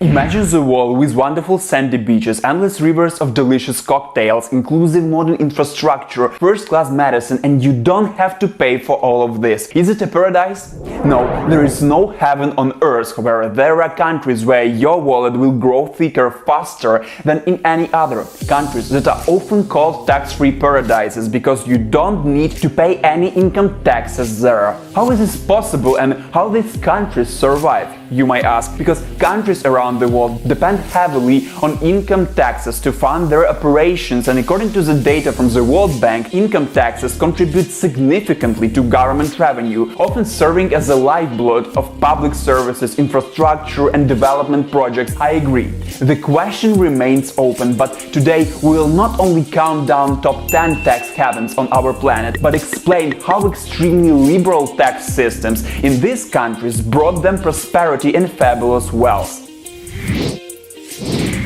Imagine the world with wonderful sandy beaches, endless rivers of delicious cocktails, inclusive modern infrastructure, first-class medicine, and you don't have to pay for all of this. Is it a paradise? No, there is no heaven on earth. However, there are countries where your wallet will grow thicker faster than in any other. Countries that are often called tax-free paradises because you don't need to pay any income taxes there. How is this possible and how these countries survive? You might ask, because countries around the world depend heavily on income taxes to fund their operations, and according to the data from the World Bank, income taxes contribute significantly to government revenue, often serving as the lifeblood of public services, infrastructure and development projects. I agree. The question remains open, but today we will not only count down top 10 tax havens on our planet, but explain how extremely liberal tax systems in these countries brought them prosperity and fabulous wealth.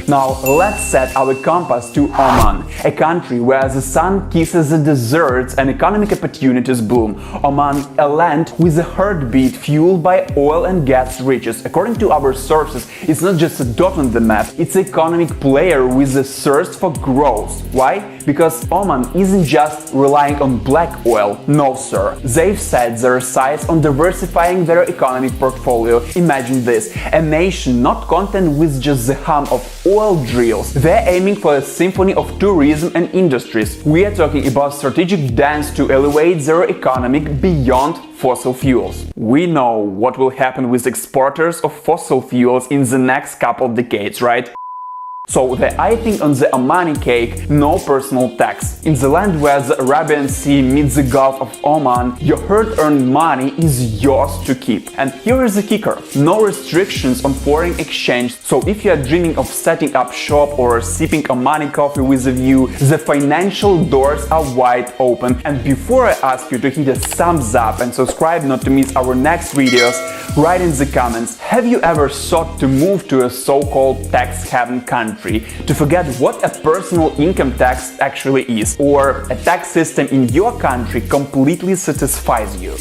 Now let's set our compass to Oman, a country where the sun kisses the deserts and economic opportunities bloom. Oman, a land with a heartbeat fueled by oil and gas riches. According to our sources, it's not just a dot on the map, it's an economic player with a thirst for growth. Why? Because Oman isn't just relying on black oil. No sir, they've set their sights on diversifying their economic portfolio. Imagine this, a nation not content with just the hum of oil drills. They're aiming for a symphony of tourism and industries. We are talking about strategic dance to elevate their economy beyond fossil fuels. We know what will happen with exporters of fossil fuels in the next couple decades, right? So the icing on the Omani cake, no personal tax. In the land where the Arabian Sea meets the Gulf of Oman, your hard-earned money is yours to keep. And here is the kicker, no restrictions on foreign exchange, so if you are dreaming of setting up shop or sipping Omani coffee with a view, the financial doors are wide open. And before I ask you to hit a thumbs up and subscribe not to miss our next videos, write in the comments, have you ever thought to move to a so-called tax haven country? To forget what a personal income tax actually is, or a tax system in your country completely satisfies you.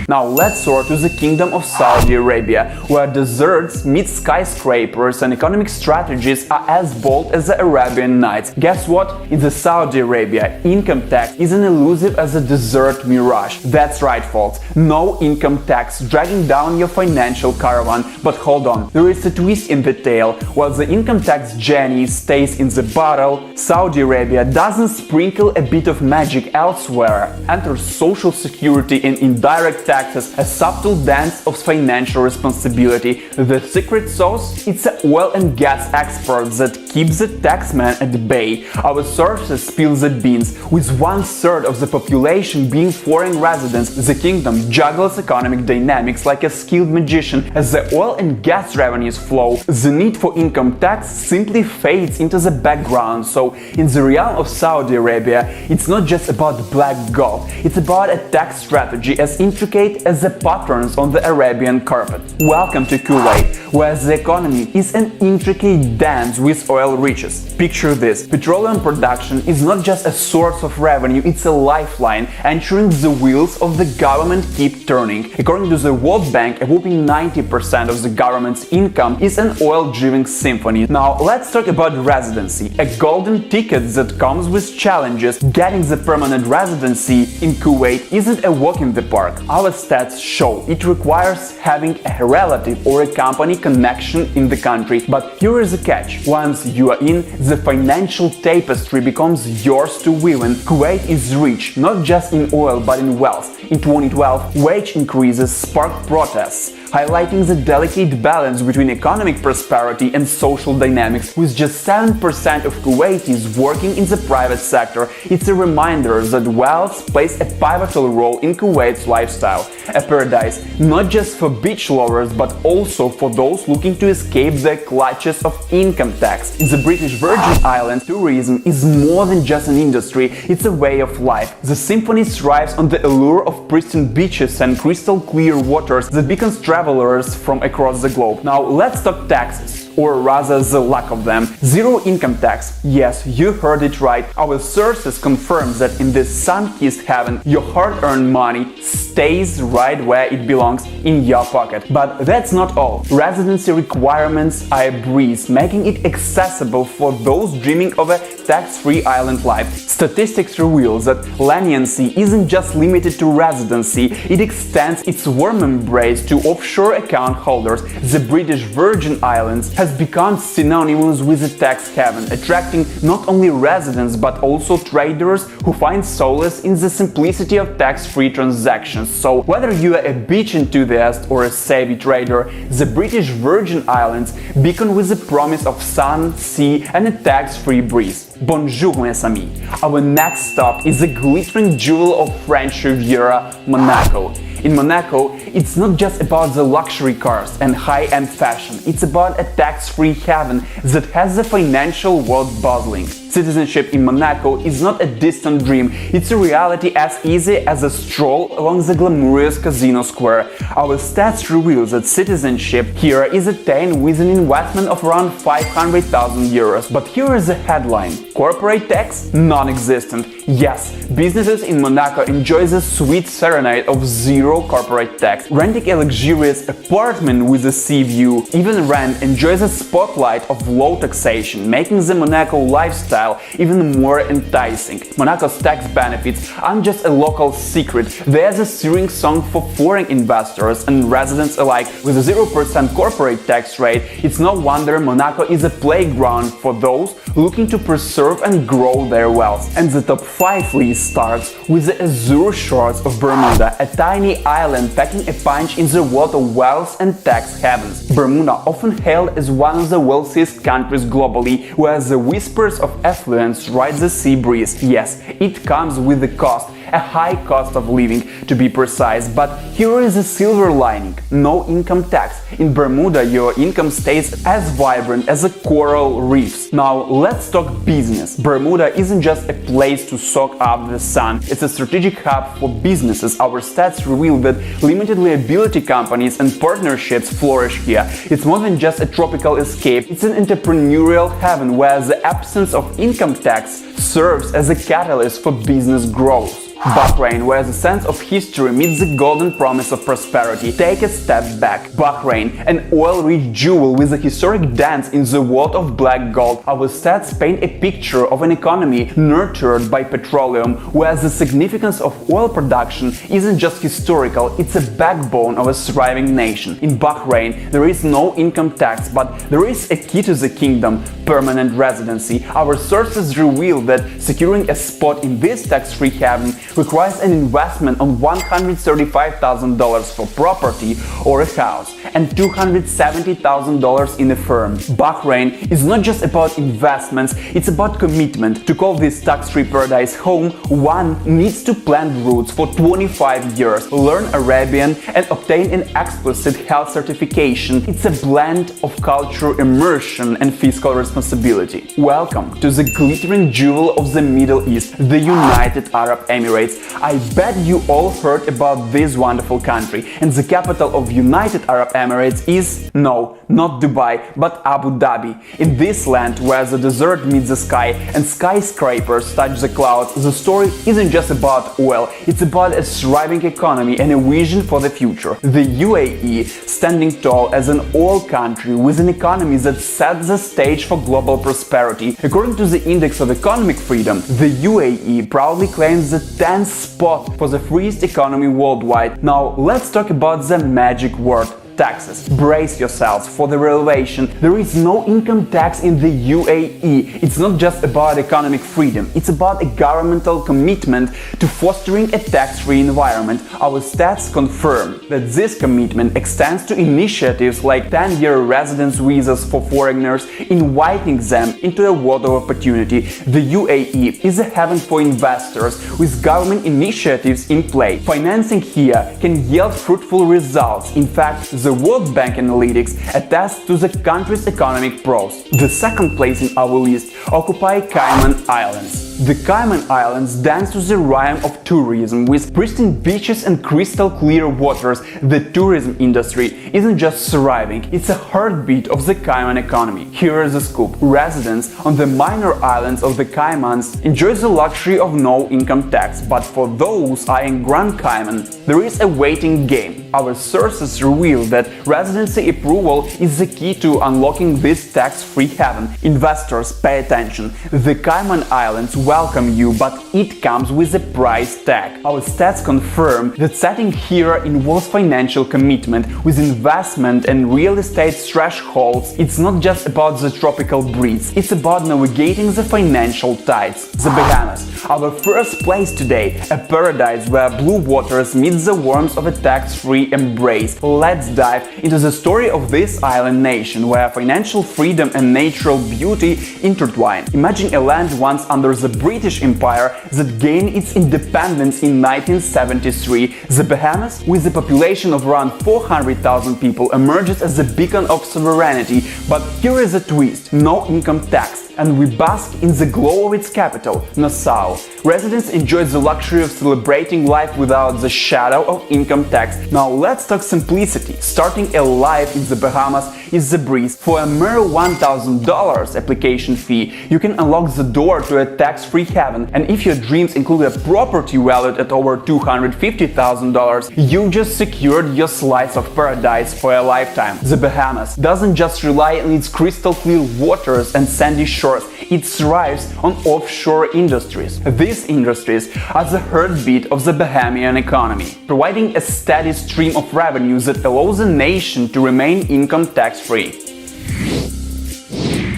Now let's soar to the Kingdom of Saudi Arabia, where deserts meet skyscrapers and economic strategies are as bold as the Arabian Nights. Guess what? In the Saudi Arabia, income tax is as elusive as a desert mirage. That's right folks, no income tax dragging down your financial caravan. But hold on, there is a twist in the tale. While the income tax genie stays in the bottle, Saudi Arabia doesn't sprinkle a bit of magic elsewhere. Enter social security and indirect taxes, a subtle dance of financial responsibility. The secret sauce? It's an oil and gas expert that keeps the taxman at bay. Our sources spill the beans. With 1/3 of the population being foreign residents, the kingdom juggles economic dynamics like a skilled magician. As the oil and gas revenues flow, the need for income tax simply fades into the background. So in the realm of Saudi Arabia, it's not just about black gold, it's about a tax strategy as intricate as the patterns on the Arabian carpet. Welcome to Kuwait, where the economy is an intricate dance with oil riches. Picture this, petroleum production is not just a source of revenue, it's a lifeline, ensuring the wheels of the government keep turning. According to the World Bank, a whopping 90% of the government's income is an oil-driven symphony. Now let's talk about residency, a golden ticket that comes with challenges. Getting the permanent residency in Kuwait isn't a walk in the park. Our stats show it requires having a relative or a company connection in the country. But here is the catch. Once you are in, the financial tapestry becomes yours to weave in. Kuwait is rich not just in oil but in wealth. In 2012, wage increases sparked protests, highlighting the delicate balance between economic prosperity and social dynamics. With just 7% of Kuwaitis working in the private sector, it's a reminder that wealth plays a pivotal role in Kuwait's lifestyle. A paradise not just for beach lovers but also for those looking to escape the clutches of income tax. In the British Virgin Islands, tourism is more than just an industry, it's a way of life. The symphony thrives on the allure of pristine beaches and crystal clear waters that beckons travelers from across the globe. Now let's talk taxes. or rather the lack of them. Zero income tax. Yes, you heard it right. Our sources confirm that in this sun-kissed heaven, your hard-earned money stays right where it belongs, in your pocket. But that's not all. Residency requirements are a breeze, making it accessible for those dreaming of a tax-free island life. Statistics reveal that leniency isn't just limited to residency, it extends its warm embrace to offshore account holders. The British Virgin Islands has become synonymous with a tax haven, attracting not only residents but also traders who find solace in the simplicity of tax-free transactions. So, whether you are a beach enthusiast or a savvy trader, the British Virgin Islands beacon with the promise of sun, sea and a tax-free breeze. Bonjour mes amis! Our next stop is the glittering jewel of French Riviera, Monaco. In Monaco, it's not just about the luxury cars and high-end fashion, it's about a tax-free heaven that has the financial world buzzing. Citizenship in Monaco is not a distant dream, it's a reality as easy as a stroll along the glamorous casino square. Our stats reveal that citizenship here is attained with an investment of around 500,000 euros. But here is the headline: corporate tax? Non-existent. Yes, businesses in Monaco enjoy the sweet serenade of zero corporate tax. Renting a luxurious apartment with a sea view, even rent enjoys the spotlight of low taxation, making the Monaco lifestyle even more enticing. Monaco's tax benefits aren't just a local secret, they are the stirring song for foreign investors and residents alike. With a 0% corporate tax rate, it's no wonder Monaco is a playground for those looking to preserve and grow their wealth. And the top 5 list starts with the azure shores of Bermuda, a tiny island packing a punch in the world of wealth and tax havens. Bermuda, often hailed as one of the wealthiest countries globally, where the whispers of affluence ride the sea breeze. Yes, it comes with the cost, a high cost of living to be precise, but here is a silver lining: no income tax. In Bermuda, your income stays as vibrant as the coral reefs. Now let's talk business. Bermuda isn't just a place to soak up the sun, it's a strategic hub for businesses. Our stats reveal that limited liability companies and partnerships flourish here. It's more than just a tropical escape, it's an entrepreneurial heaven where the absence of income tax serves as a catalyst for business growth. Bahrain, where the sense of history meets the golden promise of prosperity. Take a step back. Bahrain, an oil-rich jewel with a historic dance in the world of black gold. Our stats paint a picture of an economy nurtured by petroleum, where the significance of oil production isn't just historical, it's a backbone of a thriving nation. In Bahrain, there is no income tax, but there is a key to the kingdom: permanent residency. Our sources reveal that securing a spot in this tax-free haven requires an investment of $135,000 for property or a house and $270,000 in a firm. Bahrain is not just about investments, it's about commitment. To call this tax-free paradise home, one needs to plant roots for 25 years, learn Arabian and obtain an explicit health certification. It's a blend of culture immersion and fiscal responsibility. Welcome to the glittering jewel of the Middle East, the United Arab Emirates. I bet you all heard about this wonderful country, and the capital of United Arab Emirates is, no, not Dubai, but Abu Dhabi. In this land where the desert meets the sky and skyscrapers touch the clouds, the story isn't just about oil, it's about a thriving economy and a vision for the future. The UAE, standing tall as an oil country with an economy that sets the stage for global prosperity. According to the Index of Economic Freedom, the UAE proudly claims the 10th spot for the freest economy worldwide. Now let's talk about the magic word: taxes. Brace yourselves for the revelation. There is no income tax in the UAE. It's not just about economic freedom, it's about a governmental commitment to fostering a tax-free environment. Our stats confirm that this commitment extends to initiatives like 10-year residence visas for foreigners, inviting them into a world of opportunity. The UAE is a haven for investors with government initiatives in play. Financing here can yield fruitful results. In fact, the World Bank analytics attests to the country's economic pros. The second place in our list occupy Cayman Islands. The Cayman Islands dance to the rhythm of tourism. With pristine beaches and crystal clear waters, the tourism industry isn't just thriving, it's a heartbeat of the Cayman economy. Here is the scoop. Residents on the minor islands of the Caymans enjoy the luxury of no income tax, but for those eyeing Grand Cayman, there is a waiting game. Our sources reveal that residency approval is the key to unlocking this tax-free haven. Investors, pay attention. The Cayman Islands welcome you, but it comes with a price tag. Our stats confirm that setting here involves financial commitment. With investment and real estate thresholds, it's not just about the tropical breeze, it's about navigating the financial tides. The Bahamas, our first place today, a paradise where blue waters meet the warmth of a tax-free embrace. Let's dive into the story of this island nation, where financial freedom and natural beauty intertwine. Imagine a land once under the British Empire that gained its independence in 1973. The Bahamas, with a population of around 400,000 people, emerges as a beacon of sovereignty. But here is a twist: no income tax, and we bask in the glow of its capital, Nassau. Residents enjoy the luxury of celebrating life without the shadow of income tax. Now let's talk simplicity. Starting a life in the Bahamas is the breeze. For a mere $1,000 application fee, you can unlock the door to a tax-free haven. And if your dreams include a property valued at over $250,000, you just secured your slice of paradise for a lifetime. The Bahamas doesn't just rely on its crystal clear waters and sandy shores, it thrives on offshore industries. These industries are the heartbeat of the Bahamian economy, providing a steady stream of revenue that allows the nation to remain income tax-free.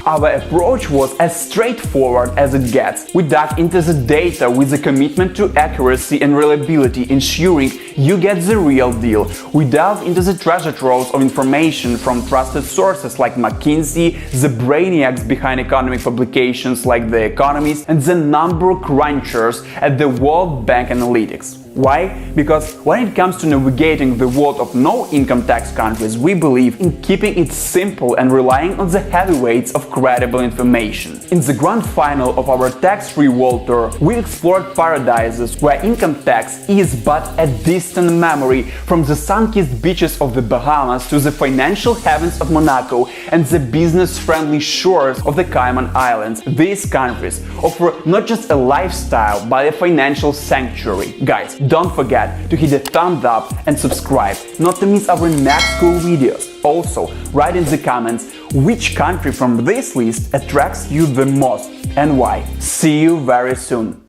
Our approach was as straightforward as it gets. We dug into the data with a commitment to accuracy and reliability, ensuring you get the real deal. We delved into the treasure troves of information from trusted sources like McKinsey, the brainiacs behind economic publications like The Economist, and the number crunchers at the World Bank Analytics. Why? Because when it comes to navigating the world of no-income tax countries, we believe in keeping it simple and relying on the heavyweights of credible information. In the grand final of our tax-free world tour, we explored paradises where income tax is but a distant memory, from the sun-kissed beaches of the Bahamas to the financial heavens of Monaco and the business-friendly shores of the Cayman Islands. These countries offer not just a lifestyle, but a financial sanctuary. Guys, don't forget to hit the thumbs up and subscribe, not to miss our next cool videos. Also, write in the comments which country from this list attracts you the most and why. See you very soon.